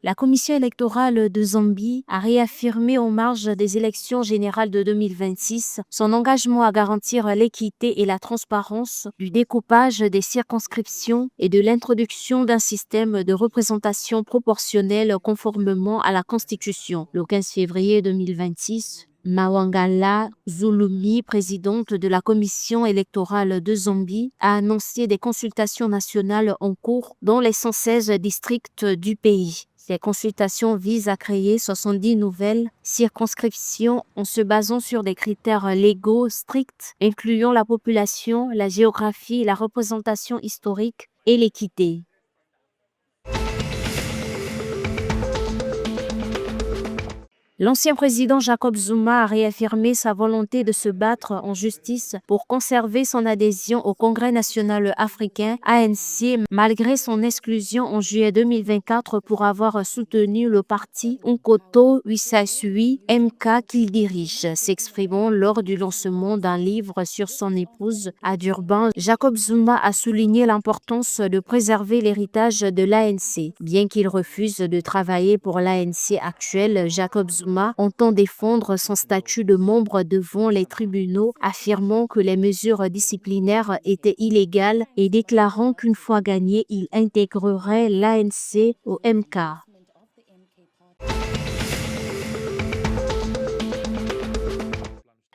La Commission électorale de Zambie a réaffirmé en marge des élections générales de 2026 son engagement à garantir l'équité et la transparence du découpage des circonscriptions et de l'introduction d'un système de représentation proportionnelle conformément à la Constitution. Le 15 février 2026, Mawangala Zulumi, présidente de la Commission électorale de Zambie, a annoncé des consultations nationales en cours dans les 116 districts du pays. Ces consultations visent à créer 70 nouvelles circonscriptions en se basant sur des critères légaux stricts, incluant la population, la géographie, la représentation historique et l'équité. L'ancien président Jacob Zuma a réaffirmé sa volonté de se battre en justice pour conserver son adhésion au Congrès national africain ANC malgré son exclusion en juillet 2024 pour avoir soutenu le parti Nkoto Wisasui MK qu'il dirige. S'exprimant lors du lancement d'un livre sur son épouse à Durban, Jacob Zuma a souligné l'importance de préserver l'héritage de l'ANC. Bien qu'il refuse de travailler pour l'ANC actuelle, Jacob Zuma entend défendre son statut de membre devant les tribunaux, affirmant que les mesures disciplinaires étaient illégales et déclarant qu'une fois gagné, il intégrerait l'ANC au MK.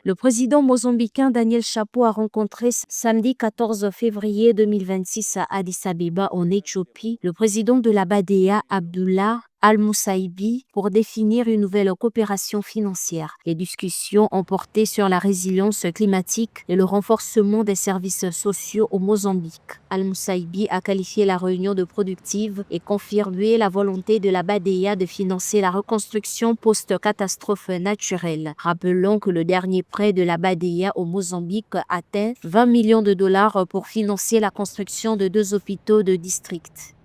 Le président mozambicain Daniel Chapo a rencontré samedi 14 février 2026 à Addis Abeba en Éthiopie le président de la BADEA, Abdullah Al-Moussaïbi, pour définir une nouvelle coopération financière. Les discussions ont porté sur la résilience climatique et le renforcement des services sociaux au Mozambique. Al-Moussaïbi a qualifié la réunion de productive et confirmé la volonté de la BADEA de financer la reconstruction post-catastrophe naturelle. Rappelons que le dernier prêt de la BADEA au Mozambique atteint 20 millions de dollars pour financer la construction de 2 hôpitaux de district.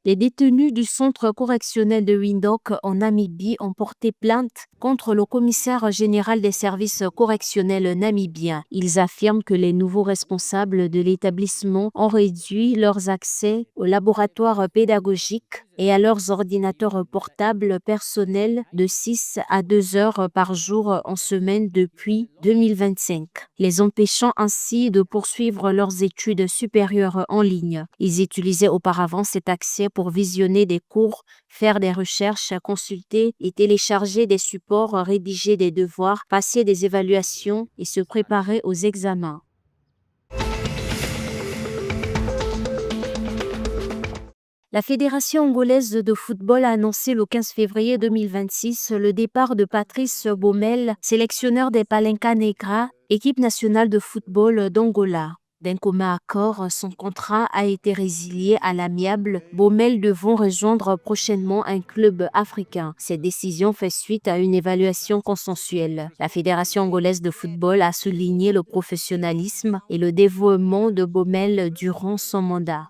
Les détenus du centre correctionnel de Windhoek en Namibie ont porté plainte contre le commissaire général des services correctionnels namibiens. Ils affirment que les nouveaux responsables de l'établissement ont réduit leurs accès aux laboratoires pédagogiques et à leurs ordinateurs portables personnels de 6 à 2 heures par jour en semaine depuis 2025, les empêchant ainsi de poursuivre leurs études supérieures en ligne. Ils utilisaient auparavant cet accès pour visionner des cours, faire des recherches, consulter et télécharger des supports, rédiger des devoirs, passer des évaluations et se préparer aux examens. La Fédération angolaise de football a annoncé le 15 février 2026 le départ de Patrice Baumel, sélectionneur des Palenka Negra, équipe nationale de football d'Angola. D'un commun accord, son contrat a été résilié à l'amiable, Baumel devant rejoindre prochainement un club africain. Cette décision fait suite à une évaluation consensuelle. La Fédération angolaise de football a souligné le professionnalisme et le dévouement de Baumel durant son mandat.